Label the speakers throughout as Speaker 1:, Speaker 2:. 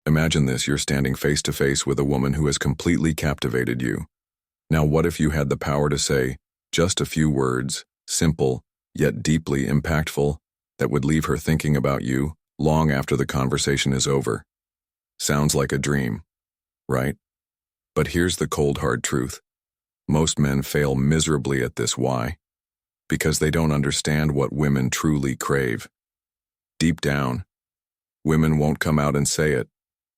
Speaker 1: Imagine this, you're standing face to face with a woman who has completely captivated you. Now what if you had the power to say just a few words, simple, yet deeply impactful, that would leave her thinking about you long after the conversation is over? Sounds like a dream, right? But here's the cold hard truth. Most men fail miserably at this. Why? Because they don't understand what women truly crave. Deep down, women won't come out and say it,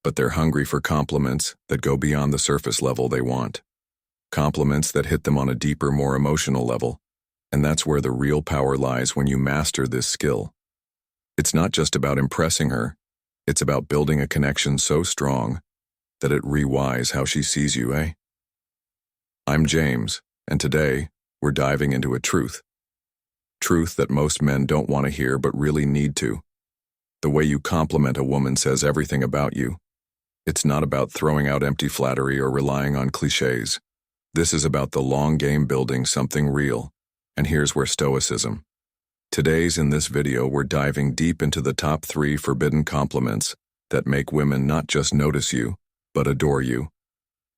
Speaker 1: but they're hungry for compliments that go beyond the surface level they want. Compliments that hit them on a deeper, more emotional level. And that's where the real power lies when you master this skill. It's not just about impressing her, it's about building a connection so strong that it rewires how she sees you, eh? I'm James, and today, we're diving into a truth. Truth that most men don't want to hear but really need to. The way you compliment a woman says everything about you. It's not about throwing out empty flattery or relying on cliches. This is about the long game, building something real. And here's where Stoicism. In this video, we're diving deep into the top 3 forbidden compliments that make women not just notice you, but adore you.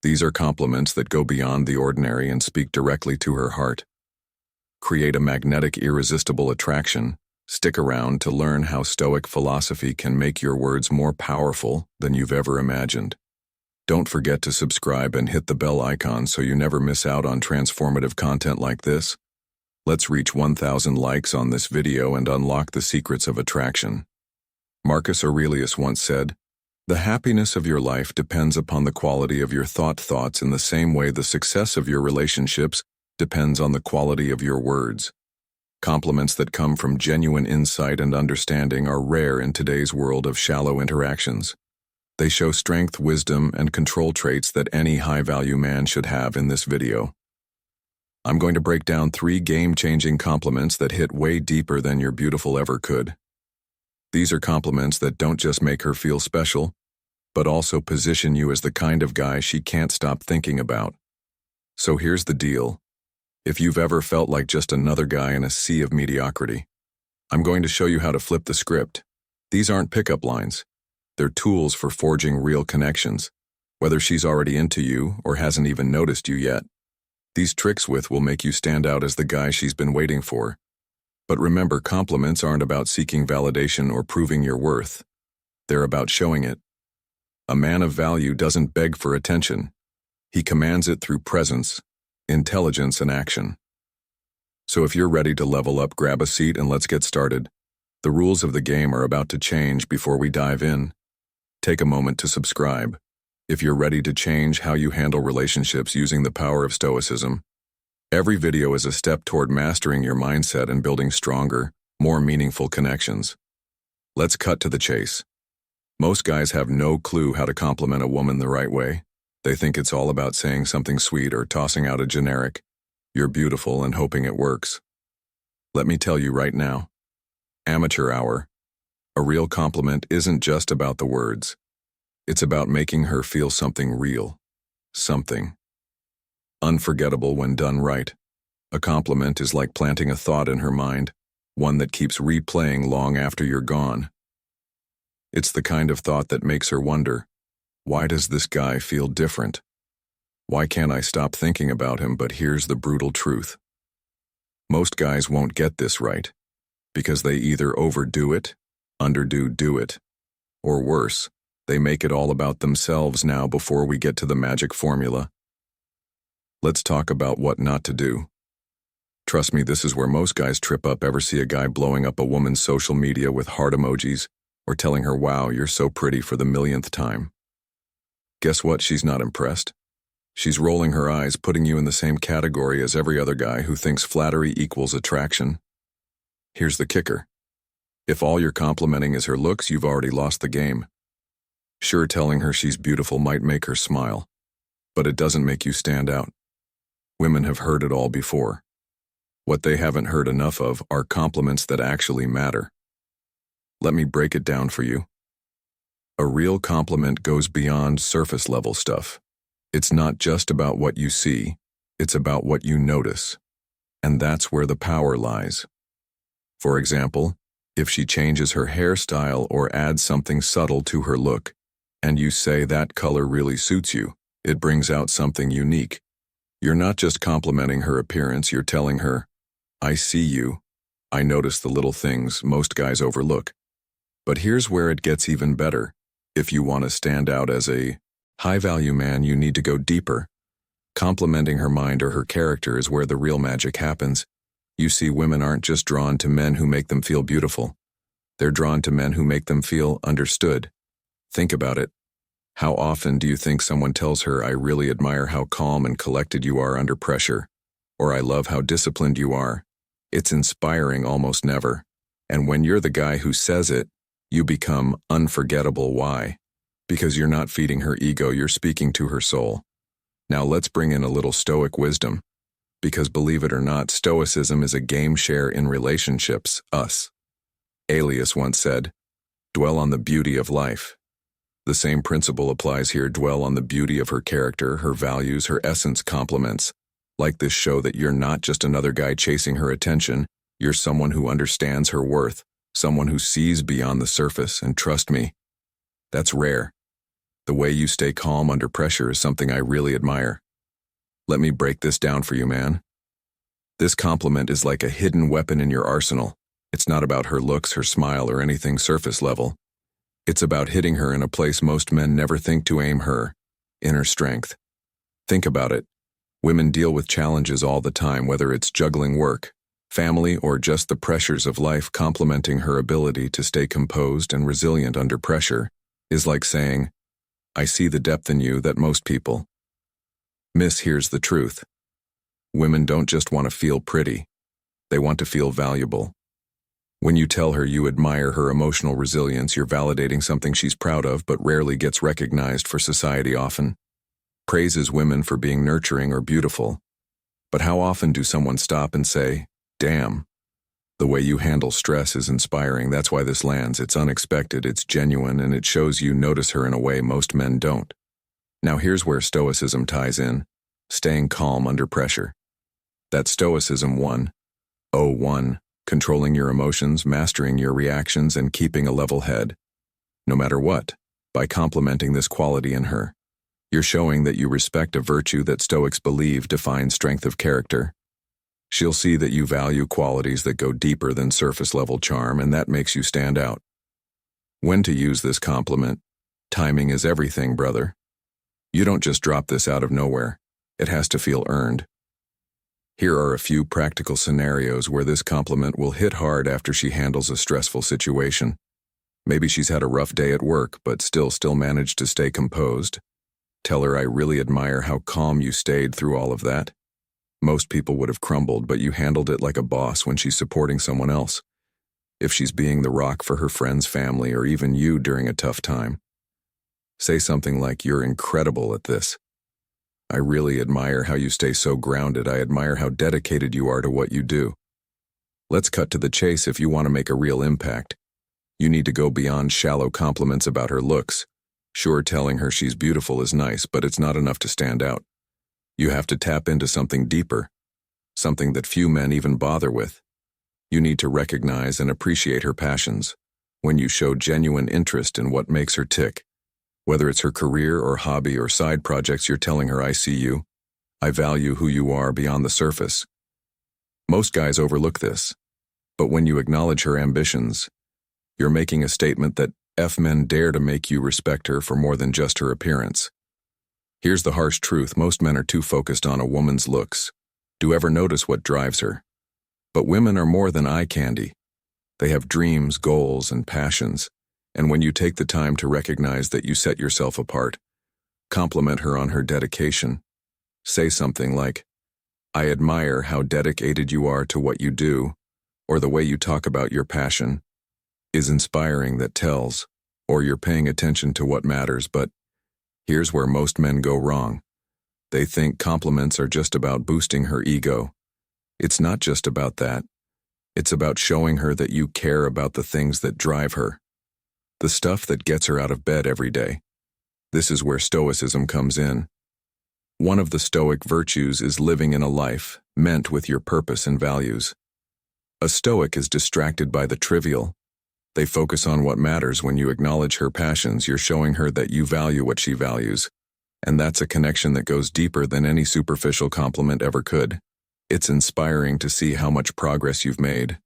Speaker 1: These are compliments that go beyond the ordinary and speak directly to her heart. Create a magnetic, irresistible attraction. Stick around to learn how Stoic philosophy can make your words more powerful than you've ever imagined. Don't forget to subscribe and hit the bell icon so you never miss out on transformative content like this. Let's reach 1,000 likes on this video and unlock the secrets of attraction. Marcus Aurelius once said, "The happiness of your life depends upon the quality of your thoughts in the same way the success of your relationships depends on the quality of your words." Compliments that come from genuine insight and understanding are rare in today's world of shallow interactions. They show strength, wisdom, and control traits that any high-value man should have in this video. I'm going to break down 3 game-changing compliments that hit way deeper than your beautiful ever could. These are compliments that don't just make her feel special, but also position you as the kind of guy she can't stop thinking about. So here's the deal. If you've ever felt like just another guy in a sea of mediocrity, I'm going to show you how to flip the script. These aren't pickup lines. They're tools for forging real connections, whether she's already into you or hasn't even noticed you yet. These tricks will make you stand out as the guy she's been waiting for. But remember, compliments aren't about seeking validation or proving your worth. They're about showing it. A man of value doesn't beg for attention. He commands it through presence, intelligence, and action. So if you're ready to level up, grab a seat and let's get started. The rules of the game are about to change before we dive in. Take a moment to subscribe. If you're ready to change how you handle relationships using the power of Stoicism, every video is a step toward mastering your mindset and building stronger, more meaningful connections. Let's cut to the chase. Most guys have no clue how to compliment a woman the right way. They think it's all about saying something sweet or tossing out a generic, "You're beautiful," and hoping it works. Let me tell you right now. Amateur hour. A real compliment isn't just about the words. It's about making her feel something real. Something unforgettable when done right. A compliment is like planting a thought in her mind, one that keeps replaying long after you're gone. It's the kind of thought that makes her wonder, why does this guy feel different? Why can't I stop thinking about him? But here's the brutal truth. Most guys won't get this right, because they either overdo it, underdo it, or worse, they make it all about themselves. Now, before we get to the magic formula, let's talk about what not to do. Trust me, this is where most guys trip up. Ever see a guy blowing up a woman's social media with heart emojis or telling her, "Wow, you're so pretty," for the millionth time? Guess what? She's not impressed. She's rolling her eyes, putting you in the same category as every other guy who thinks flattery equals attraction. Here's the kicker. If all you're complimenting is her looks, you've already lost the game. Sure, telling her she's beautiful might make her smile, but it doesn't make you stand out. Women have heard it all before. What they haven't heard enough of are compliments that actually matter. Let me break it down for you. A real compliment goes beyond surface-level stuff. It's not just about what you see, it's about what you notice. And that's where the power lies. For example, if she changes her hairstyle or adds something subtle to her look, and you say that color really suits you, it brings out something unique. You're not just complimenting her appearance, you're telling her, I see you. I notice the little things most guys overlook. But here's where it gets even better. If you want to stand out as a high-value man, you need to go deeper. Complimenting her mind or her character is where the real magic happens. You see, women aren't just drawn to men who make them feel beautiful. They're drawn to men who make them feel understood. Think about it. How often do you think someone tells her, I really admire how calm and collected you are under pressure, or I love how disciplined you are? It's inspiring almost never. And when you're the guy who says it, you become unforgettable. Why? Because you're not feeding her ego, you're speaking to her soul. Now let's bring in a little Stoic wisdom. Because believe it or not, Stoicism is a game share in relationships, us. Aelius once said, dwell on the beauty of life. The same principle applies here. Dwell on the beauty of her character, her values, her essence. Compliments like this show that you're not just another guy chasing her attention, you're someone who understands her worth, someone who sees beyond the surface, and trust me, that's rare. The way you stay calm under pressure is something I really admire. Let me break this down for you, man. This compliment is like a hidden weapon in your arsenal. It's not about her looks, her smile, or anything surface level. It's about hitting her in a place most men never think to aim: her inner strength. Think about it. Women deal with challenges all the time, whether it's juggling work, family, or just the pressures of life. Complimenting her ability to stay composed and resilient under pressure is like saying, I see the depth in you that most people miss. Here's the truth. Women don't just want to feel pretty. They want to feel valuable. When you tell her you admire her emotional resilience, you're validating something she's proud of but rarely gets recognized for. Society often praises women for being nurturing or beautiful. But how often do someone stop and say, damn, the way you handle stress is inspiring. That's why this lands. It's unexpected, it's genuine, and it shows you notice her in a way most men don't. Now here's where Stoicism ties in. Staying calm under pressure. That's Stoicism 101. Controlling your emotions, mastering your reactions, and keeping a level head. No matter what, by complimenting this quality in her, you're showing that you respect a virtue that Stoics believe defines strength of character. She'll see that you value qualities that go deeper than surface-level charm, and that makes you stand out. When to use this compliment? Timing is everything, brother. You don't just drop this out of nowhere. It has to feel earned. Here are a few practical scenarios where this compliment will hit hard after she handles a stressful situation. Maybe she's had a rough day at work, but still managed to stay composed. Tell her, I really admire how calm you stayed through all of that. Most people would have crumbled, but you handled it like a boss when she's supporting someone else. If she's being the rock for her friends, family, or even you during a tough time, say something like, you're incredible at this. I really admire how you stay so grounded. I admire how dedicated you are to what you do. Let's cut to the chase. If you want to make a real impact, you need to go beyond shallow compliments about her looks. Sure, telling her she's beautiful is nice, but it's not enough to stand out. You have to tap into something deeper, something that few men even bother with. You need to recognize and appreciate her passions. When you show genuine interest in what makes her tick, whether it's her career or hobby or side projects, you're telling her, I see you. I value who you are beyond the surface. Most guys overlook this, but when you acknowledge her ambitions, you're making a statement that men dare to make you respect her for more than just her appearance. Here's the harsh truth. Most men are too focused on a woman's looks. Do ever notice what drives her? But women are more than eye candy. They have dreams, goals, and passions. And when you take the time to recognize that, you set yourself apart. Compliment her on her dedication. Say something like, I admire how dedicated you are to what you do, or the way you talk about your passion is inspiring. That tells, or you're paying attention to what matters. But here's where most men go wrong. They think compliments are just about boosting her ego. It's not just about that. It's about showing her that you care about the things that drive her, the stuff that gets her out of bed every day. This is where Stoicism comes in. One of the Stoic virtues is living in a life meant with your purpose and values. A Stoic is distracted by the trivial. They focus on what matters. When you acknowledge her passions, you're showing her that you value what she values. And that's a connection that goes deeper than any superficial compliment ever could. It's inspiring to see how much progress you've made.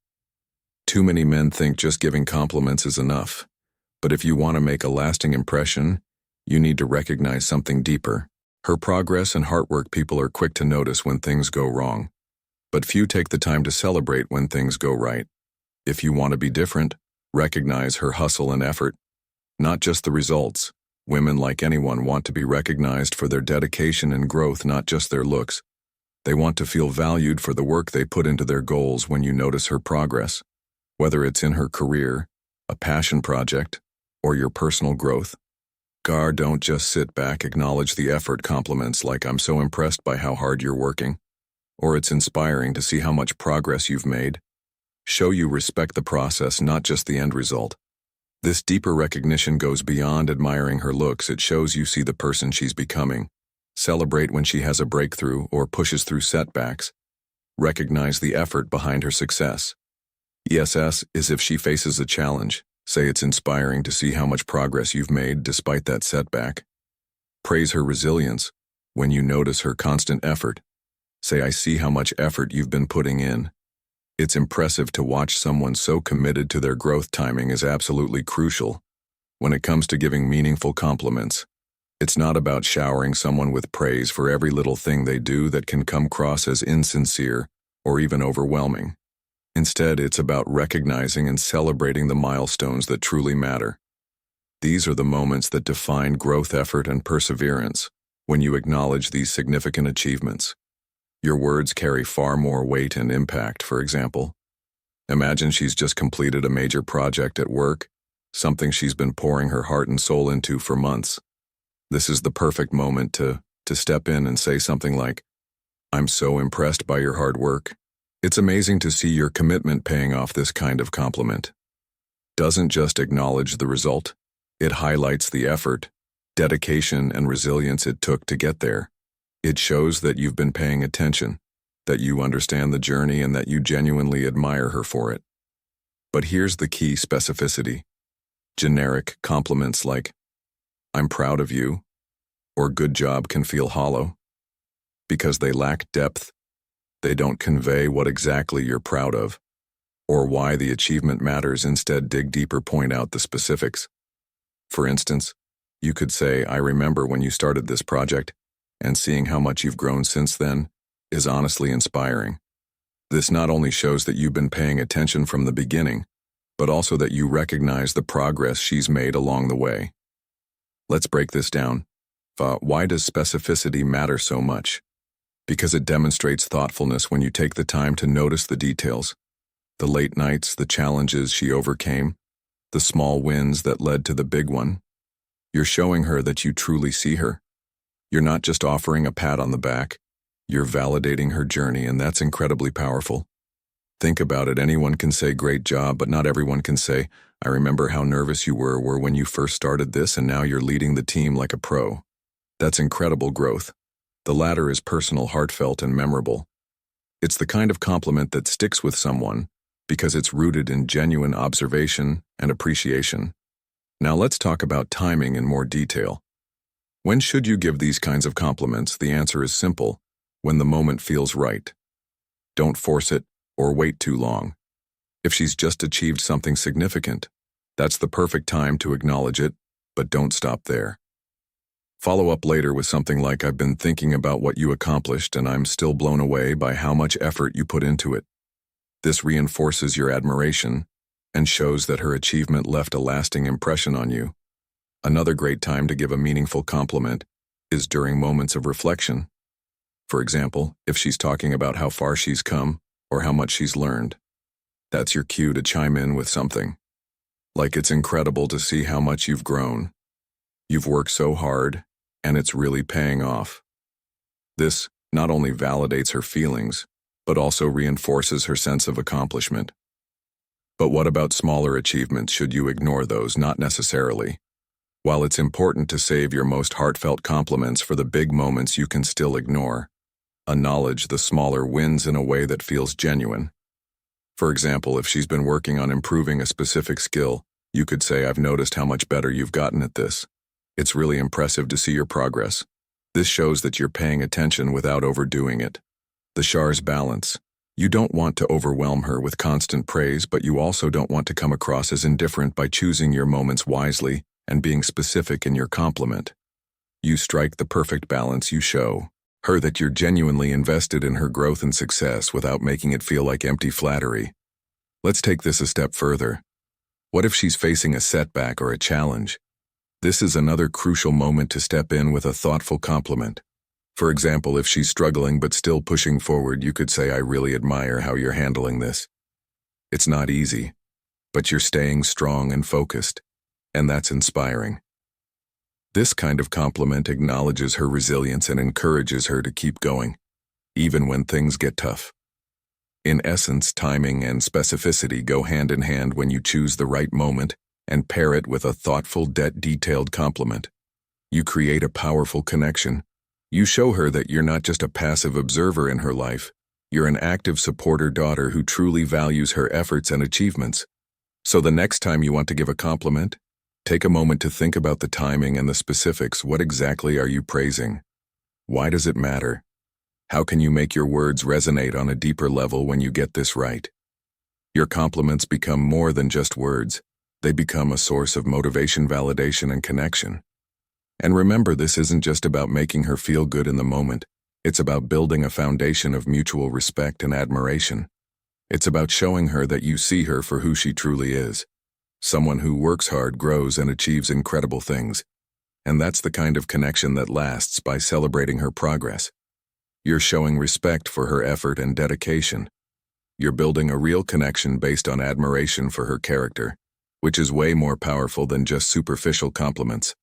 Speaker 1: Too many men think just giving compliments is enough. But if you want to make a lasting impression, you need to recognize something deeper. Her progress and hard work. People are quick to notice when things go wrong, but few take the time to celebrate when things go right. If you want to be different, recognize her hustle and effort, not just the results. Women, like anyone, want to be recognized for their dedication and growth, not just their looks. They want to feel valued for the work they put into their goals. When you notice her progress, whether it's in her career, a passion project, or your personal growth, don't just sit back. Acknowledge the effort. Compliments like, "I'm so impressed by how hard you're working," or "It's inspiring to see how much progress you've made," show you respect the process, not just the end result. This deeper recognition goes beyond admiring her looks. It shows you see the person she's becoming. Celebrate when she has a breakthrough or pushes through setbacks. Recognize the effort behind her success. ESS is if she faces a challenge. Say, "It's inspiring to see how much progress you've made despite that setback." Praise her resilience. When you notice her constant effort, say, "I see how much effort you've been putting in." It's impressive to watch someone so committed to their growth. Timing is absolutely crucial when it comes to giving meaningful compliments. It's not about showering someone with praise for every little thing they do that can come across as insincere or even overwhelming. Instead, it's about recognizing and celebrating the milestones that truly matter. These are the moments that define growth, effort, and perseverance. When you acknowledge these significant achievements, your words carry far more weight and impact. For example, imagine she's just completed a major project at work, something she's been pouring her heart and soul into for months. This is the perfect moment to step in and say something like, "I'm so impressed by your hard work. It's amazing to see your commitment paying off." This kind of compliment doesn't just acknowledge the result, it highlights the effort, dedication, and resilience it took to get there. It shows that you've been paying attention, that you understand the journey, and that you genuinely admire her for it. But here's the key: specificity. Generic compliments like, "I'm proud of you," or "Good job" can feel hollow. Because they lack depth, they don't convey what exactly you're proud of, or why the achievement matters. Instead, dig deeper, point out the specifics. For instance, you could say, "I remember when you started this project, and seeing how much you've grown since then is honestly inspiring." This not only shows that you've been paying attention from the beginning, but also that you recognize the progress she's made along the way. Let's break this down. Why does specificity matter so much? Because it demonstrates thoughtfulness. When you take the time to notice the details, the late nights, the challenges she overcame, the small wins that led to the big one, you're showing her that you truly see her. You're not just offering a pat on the back, you're validating her journey, and that's incredibly powerful. Think about it. Anyone can say "Great job," but not everyone can say, "I remember how nervous you were when you first started this, and now you're leading the team like a pro." That's incredible growth. The latter is personal, heartfelt, and memorable. It's the kind of compliment that sticks with someone because it's rooted in genuine observation and appreciation. Now let's talk about timing in more detail. When should you give these kinds of compliments? The answer is simple: when the moment feels right. Don't force it or wait too long. If she's just achieved something significant, that's the perfect time to acknowledge it, but don't stop there. Follow up later with something like, "I've been thinking about what you accomplished, and I'm still blown away by how much effort you put into it." This reinforces your admiration and shows that her achievement left a lasting impression on you. Another great time to give a meaningful compliment is during moments of reflection. For example, if she's talking about how far she's come or how much she's learned, that's your cue to chime in with something like, "It's incredible to see how much you've grown. You've worked so hard, and it's really paying off." This not only validates her feelings, but also reinforces her sense of accomplishment. But what about smaller achievements? Should you ignore those? Not necessarily. While it's important to save your most heartfelt compliments for the big moments, you can still acknowledge the smaller wins in a way that feels genuine. For example, if she's been working on improving a specific skill, you could say, "I've noticed how much better you've gotten at this. It's really impressive to see your progress." This shows that you're paying attention without overdoing it. The Char's balance. You don't want to overwhelm her with constant praise, but you also don't want to come across as indifferent by choosing your moments wisely and being specific in your compliment. You strike the perfect balance. You show her that you're genuinely invested in her growth and success without making it feel like empty flattery. Let's take this a step further. What if she's facing a setback or a challenge? This is another crucial moment to step in with a thoughtful compliment. For example, if she's struggling but still pushing forward, you could say, "I really admire how you're handling this. It's not easy, but you're staying strong and focused, and that's inspiring." This kind of compliment acknowledges her resilience and encourages her to keep going, even when things get tough. In essence, timing and specificity go hand in hand when you choose the right moment and pair it with a thoughtful, detailed compliment. You create a powerful connection. You show her that you're not just a passive observer in her life, you're an active supporter daughter who truly values her efforts and achievements. So the next time you want to give a compliment, take a moment to think about the timing and the specifics. What exactly are you praising? Why does it matter? How can you make your words resonate on a deeper level when you get this right? Your compliments become more than just words. They become a source of motivation, validation, and connection. And remember, this isn't just about making her feel good in the moment. It's about building a foundation of mutual respect and admiration. It's about showing her that you see her for who she truly is. Someone who works hard, grows, and achieves incredible things. And that's the kind of connection that lasts. By celebrating her progress, you're showing respect for her effort and dedication. You're building a real connection based on admiration for her character, which is way more powerful than just superficial compliments.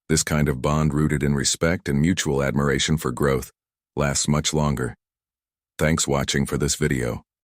Speaker 1: This kind of bond, rooted in respect and mutual admiration for growth, lasts much longer. Thanks for watching this video.